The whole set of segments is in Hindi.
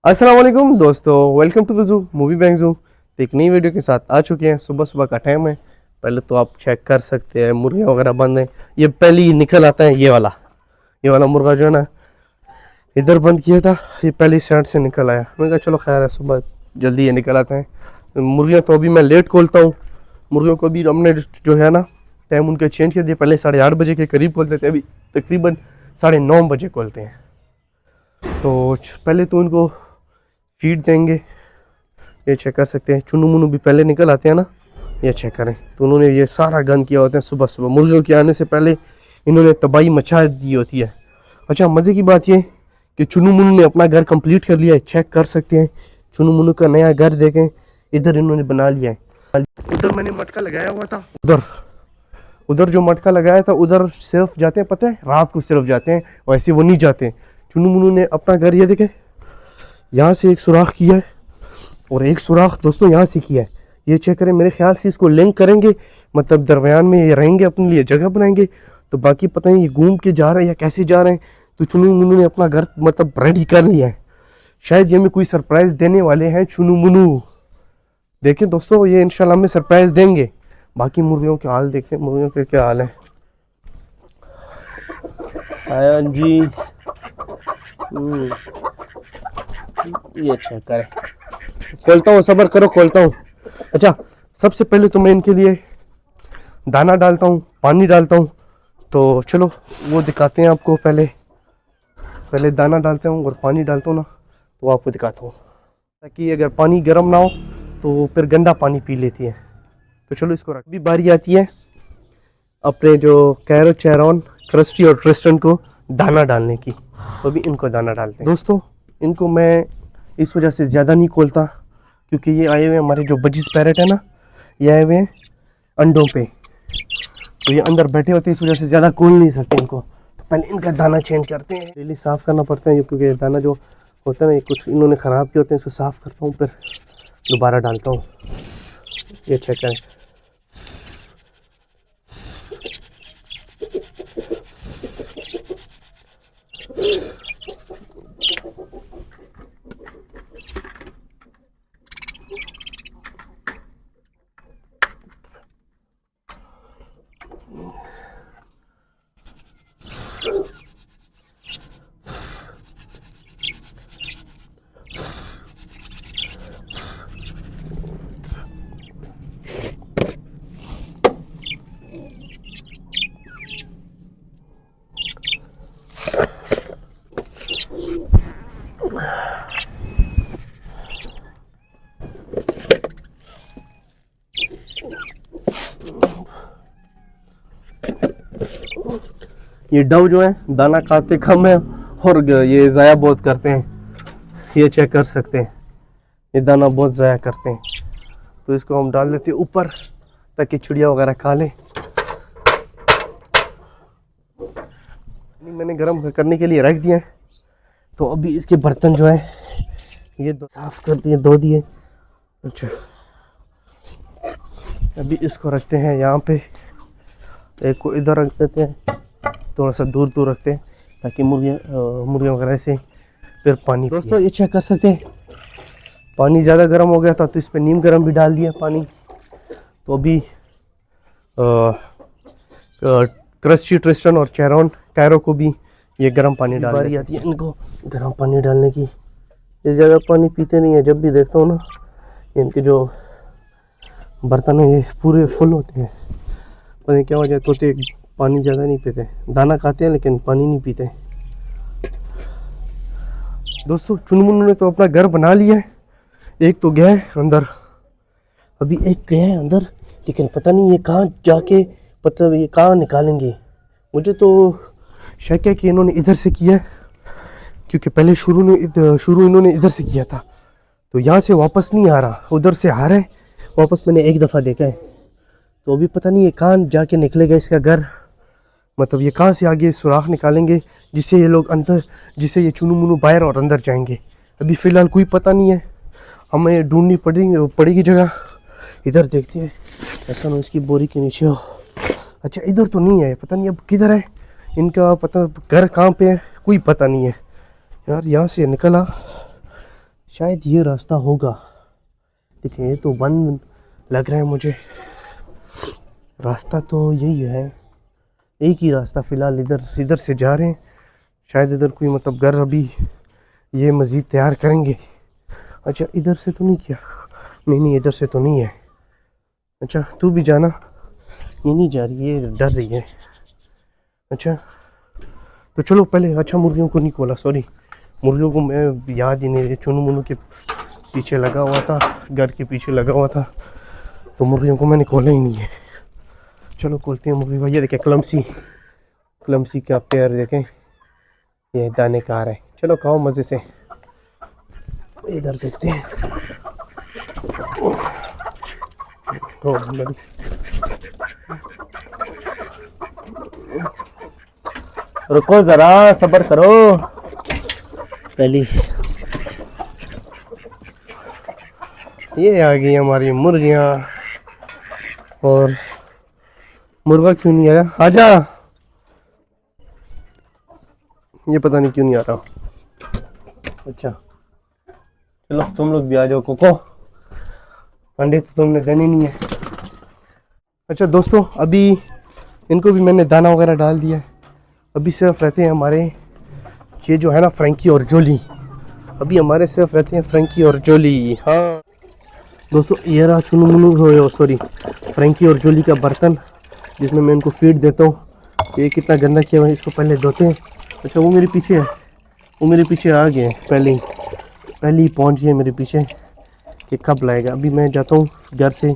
अस्सलाम वालेकुम दोस्तों, welcome to the zoo movie bank zoo. तो एक नई वीडियो के साथ आ चुके हैं। सुबह सुबह का टाइम है। पहले तो आप चेक कर सकते हैं मुर्गियाँ वगैरह बंद हैं। ये पहले ही निकल आता है, ये वाला मुर्गा जो है ना, इधर बंद किया था, ये पहले साइड से निकल आया। मैंने कहा चलो खैर है, सुबह जल्दी ये निकल आते हैं। मुर्गियाँ तो अभी मैं लेट खोलता हूँ। मुर्गियों को भी हमने जो है ना टाइम उनके चेंज कर दिया। पहले 8:30 बजे के करीब खोलते थे, अभी तकरीबन 9:30 बजे खोलते हैं। तो पहले तो उनको फीड देंगे। ये चेक कर सकते हैं, चुनू मुनू भी पहले निकल आते हैं ना, ये चेक करें। तो उन्होंने ये सारा गंद किया होता है सुबह सुबह। मुर्गियों के आने से पहले इन्होंने तबाही मचा दी होती है। अच्छा, मज़े की बात ये कि चुनू मुनू ने अपना घर कंप्लीट कर लिया है। चेक कर सकते हैं, चुनू मुनू का नया घर देखें, इधर इन्होंने बना लिया है। उधर मैंने मटका लगाया हुआ था, उधर उधर जो मटका लगाया था उधर सिर्फ जाते हैं, पता है, रात को सिर्फ जाते हैं, वैसे वो नहीं जाते। चुनू मुनू ने अपना घर ये देखे, यहाँ से एक सुराख किया है और एक सुराख दोस्तों यहाँ से किया है। ये चेक करें, मेरे ख्याल से इसको लिंक करेंगे, मतलब दरमियान में ये रहेंगे, अपने लिए जगह बनाएंगे। तो बाकी पता नहीं ये घूम के जा रहे हैं या कैसे जा रहे हैं। तो चुनू मुनू ने अपना घर मतलब रेडी कर लिया है। शायद ये हमें कोई सरप्राइज देने वाले हैं चुनू मुनू। देखें दोस्तों, ये इंशाल्लाह हमें सरप्राइज देंगे। बाकी मुर्गियों के हाल देखते हैं, मुर्गियों के क्या हाल है। आयन जी, ये चेक करें, खोलता हूँ, सब्र करो, खोलता हूँ। अच्छा, सबसे पहले तो मैं इनके लिए दाना डालता हूँ, पानी डालता हूँ। तो चलो वो दिखाते हैं आपको। पहले दाना डालता हूँ और पानी डालता हूँ ना, तो आपको दिखाता हूँ, ताकि अगर पानी गर्म ना हो तो फिर गंदा पानी पी लेती है। तो चलो इसको रख। भी बारी आती है अपने जो कैरो चेरॉन, क्रस्टी और ट्रिस्टन को दाना डालने की। तो अभी इनको दाना डालते हैं। दोस्तों, इनको मैं इस वजह से ज़्यादा नहीं खोलता क्योंकि ये आए हुए हमारे जो बजिस पैरेट है ना, ये आए हुए हैं अंडों पे। तो ये अंदर बैठे होते हैं, इस वजह से ज़्यादा खोल नहीं सकते इनको। तो पहले इनका दाना चेंज करते हैं। डेली साफ़ करना पड़ता है क्योंकि दाना जो होता है ना, ये कुछ इन्होंने ख़राब किए होते हैं। इसको साफ़ करता हूँ, फिर दोबारा डालता हूँ। ये चेक करें, ये डव जो है दाना खाते कम है और ये ज़ाया बहुत करते हैं। ये चेक कर सकते हैं, ये दाना बहुत ज़ाया करते हैं। तो इसको हम डाल देते हैं ऊपर ताकि चिड़िया वगैरह खा लें। मैंने गर्म करने के लिए रख दिया है। तो अभी इसके बर्तन जो है ये साफ़ कर दिए, धो दिए। अच्छा, अभी इसको रखते हैं यहाँ पे, एक को इधर रख देते हैं, थोड़ा सा दूर दूर रखते हैं ताकि मुर्गियाँ वगैरह से फिर पानी। दोस्तों, ये चेक कर सकते हैं, पानी ज़्यादा गर्म हो गया था तो इस पर नीम गर्म भी डाल दिया पानी। तो अभी क्रस्टी, ट्रिस्टन और कैरो को भी ये गर्म पानी डाल बारी आती है इनको गर्म पानी डालने की। ये ज़्यादा पानी पीते नहीं है। जब भी देखता हूँ ना, इनके जो बर्तन है ये पूरे फुल होते हैं। पता नहीं क्या वजह, तोते पानी ज़्यादा नहीं पीते, दाना खाते हैं लेकिन पानी नहीं पीते। दोस्तों, चुनमुन ने तो अपना घर बना लिया है। एक तो गया है अंदर, अभी एक गया है अंदर, लेकिन पता नहीं ये कहाँ जाके, मतलब ये कहाँ निकालेंगे। मुझे तो शक है कि इन्होंने इधर से किया है क्योंकि पहले शुरू इन्होंने इधर से किया था। तो यहाँ से वापस नहीं आ रहा, उधर से आ रहा है वापस। मैंने एक दफ़ा देखा है। तो अभी पता नहीं ये कहाँ जाके निकलेगा इसका घर, मतलब ये कहाँ से आगे सुराख निकालेंगे जिससे ये लोग अंदर, जिससे ये चुनू मुनू बाहर और अंदर जाएंगे। अभी फ़िलहाल कोई पता नहीं है, हमें ढूंढनी पड़ेगी जगह। इधर देखते हैं, ऐसा ना इसकी बोरी के नीचे हो। अच्छा, इधर तो नहीं है, पता नहीं अब किधर है इनका, पता घर कहाँ पे है कोई पता नहीं है यार। यहाँ से निकला शायद ये रास्ता होगा, लेकिन ये तो बंद लग रहा है मुझे। रास्ता तो यही है, एक ही रास्ता फ़िलहाल इधर से जा रहे हैं। शायद इधर कोई मतलब घर अभी ये मज़ीद तैयार करेंगे। अच्छा इधर से तो नहीं किया, नहीं इधर से तो नहीं है। अच्छा तू भी जाना, ये नहीं जा रही, ये डर रही है। अच्छा तो चलो पहले, अच्छा मुर्गियों को नहीं खोला, सॉरी मुर्गियों को मैं याद ही नहीं, चुनू मुनू के पीछे लगा हुआ था, घर के पीछे लगा हुआ था, तो मुर्गियों को मैंने खोला ही नहीं है। चलो खोलते हैं मुर्गी को। ये देखें क्लमसी का पेड़ देखें, ये दाने का आ रहा है। चलो खाओ मज़े से। इधर देखते हैं। तो बड़ी रुको ज़रा, सब्र करो। पहली ये आ गई हमारी मुर्गियाँ, और मुर्गा क्यों नहीं आया? आजा, ये पता नहीं क्यों नहीं आ रहा। अच्छा चलो तुम लोग भी आ जाओ। कोको अंडे तो तुमने देने नहीं है। अच्छा दोस्तों, अभी इनको भी मैंने दाना वगैरह डाल दिया है। अभी सिर्फ रहते हैं हमारे ये जो है ना फ्रैंकी और जोली, अभी हमारे सिर्फ रहते हैं फ्रैंकी और जोली। हाँ दोस्तों, ये रहा चुनू मुनू, सॉरी फ्रैंकी और जोली का बर्तन जिसमें मैं इनको फीड देता हूँ। ये कितना गंदा किया हुआ है, इसको पहले धोते हैं। अच्छा वो मेरे पीछे है, वो मेरे पीछे आ गए, पहले ही पहुँच गए मेरे पीछे कि कब लाएगा। अभी मैं जाता हूँ घर से,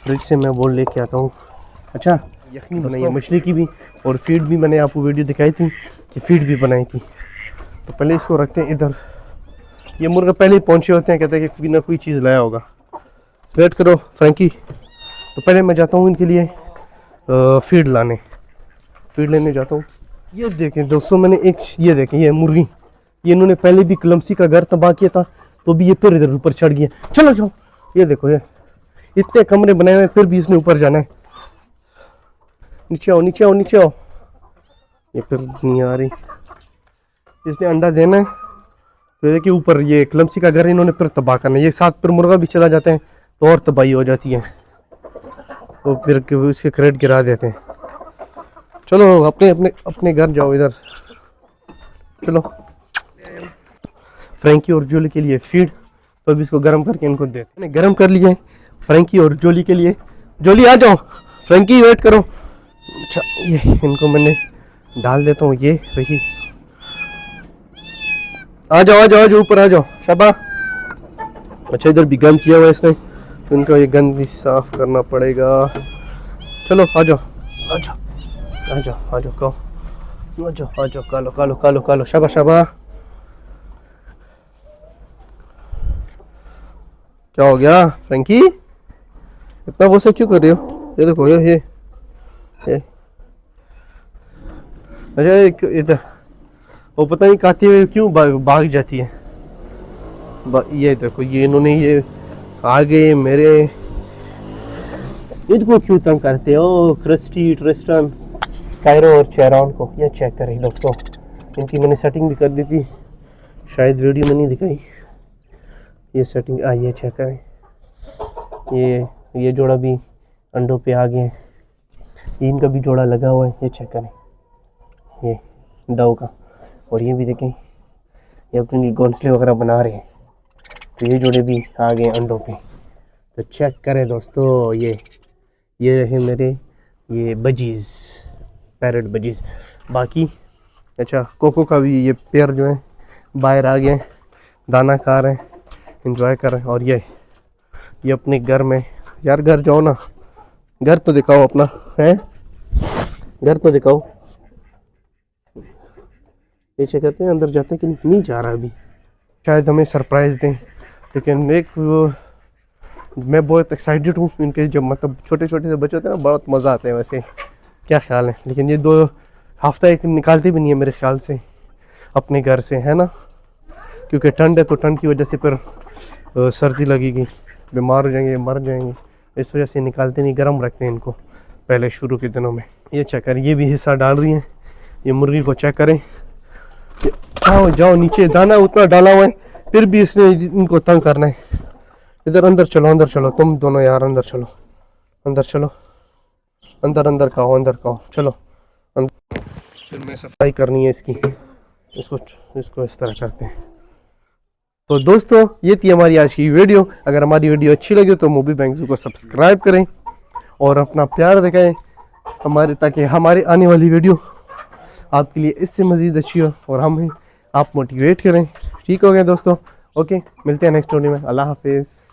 फ्रिज से मैं वो लेके आता हूँ। अच्छा यखनी बनाई है मछली की भी, और फीड भी मैंने आपको वीडियो दिखाई थी कि फीड भी बनाई थी। तो पहले इसको रखते हैं इधर। ये मुर्गा पहले ही पहुँचे होते हैं, कहते हैं कि कोई ना कोई चीज़ लाया होगा। वेट करो फ्रैंकी, तो पहले मैं जाता हूँ इनके लिए फीड लेने जाता हूँ। ये देखें दोस्तों, मैंने ये देखें, ये मुर्गी, ये इन्होंने पहले भी क्लमसी का घर तबाह किया था, तो भी ये फिर इधर ऊपर चढ़ गया। चलो जाओ, ये देखो, ये इतने कमरे बनाए हुए फिर भी इसने ऊपर जाना है। नीचे आओ नीचे आओ नीचे आओ। ये फिर नहीं आ रही, इसने अंडा देना है। तो देखिए ऊपर ये क्लमसी का घर इन्होंने फिर तबाह करना है। ये साथ फिर मुर्गा भी चला जाते हैं तो और तबाही हो जाती है, तो फिर उसके क्रेट गिरा देते हैं। चलो अपने अपने अपने घर जाओ इधर। चलो फ्रैंकी और जोली के लिए फीड, तो अभी इसको गर्म करके इनको देते हैं। गर्म कर लिए फ्रैंकी और जोली के लिए। जोली आ जाओ, फ्रैंकी वेट करो। अच्छा ये इनको मैंने डाल देता हूँ, ये रही। आ जाओ ऊपर आ जाओ, शाबाश। अच्छा इधर भी गंद किया हुआ है इसने, तो इनका ये गंद भी साफ करना पड़ेगा। चलो आ जाओ कालो शाबाश। क्या हो गया फ्रैंकी, इतना गुस्सा क्यों कर रही हो? ये देखो ये अच्छा इधर वो पता नहीं खाते हुए क्यों भाग जाती है। ये देखो, ये इन्होंने ये आ गए मेरे, इनको क्यों तंग करते हो? क्रिस्टी, ट्रिस्टन, कायरो और चेरॉन को। ये चेक करें दोस्तों, इनकी मैंने सेटिंग भी कर दी थी, शायद वीडियो में नहीं दिखाई। ये सेटिंग ये चेक करें, ये जोड़ा भी अंडों पे आ गए, इनका भी जोड़ा लगा हुआ है। ये चेक करें, ये डव का, और ये भी देखें, ये अपने लिए घोंसले वगैरह बना रहे हैं, तो ये जोड़े भी आ गए अंडों पे। तो चेक करें दोस्तों, ये रहे मेरे ये बजीज़, पैरेट बजीज़। बाकी अच्छा कोको का भी ये पेयर जो है बाहर आ गए, दाना खा रहे हैं, एंजॉय कर रहे हैं। और ये अपने घर में, यार घर जाओ ना, घर तो दिखाओ अपना, है घर तो दिखाओ। ये चेक करते हैं अंदर जाते हैं कि नहीं जा रहा अभी, शायद हमें सरप्राइज़ दें। लेकिन मैं बहुत एक्साइटेड हूँ इनके, जब मतलब छोटे छोटे से बच्चे होते हैं ना, बहुत मज़ा आता है। वैसे क्या ख्याल है? लेकिन ये 2 हफ्ता एक निकालते भी नहीं है मेरे ख्याल से अपने घर से, है ना, क्योंकि ठंड है, तो ठंड की वजह से फिर सर्दी लगेगी, बीमार हो जाएंगे, मर जाएंगे, इस वजह से निकालते नहीं, गर्म रखते हैं इनको पहले शुरू के दिनों में। ये चेक करें, ये भी हिस्सा डाल रही हैं। ये मुर्गी को चेक करें, जाओ नीचे, दाना उतना डाला हुआ है, फिर भी इसने इनको तंग करना है। इधर अंदर चलो, तुम दोनों यार अंदर चलो, अंदर का हो, चलो अंदर। फिर मैं सफाई करनी है इसकी, इसको इस तरह करते हैं। तो दोस्तों ये थी हमारी आज की वीडियो। अगर हमारी वीडियो अच्छी लगे तो मूवी बैंगजू को सब्सक्राइब करें और अपना प्यार दिखाएं हमारे, ताकि हमारी आने वाली वीडियो आपके लिए इससे मज़ीद अच्छी हो और हमें आप मोटिवेट करें। ठीक हो गया दोस्तों, ओके, मिलते हैं नेक्स्ट वीडियो में। अल्लाह हाफिज़।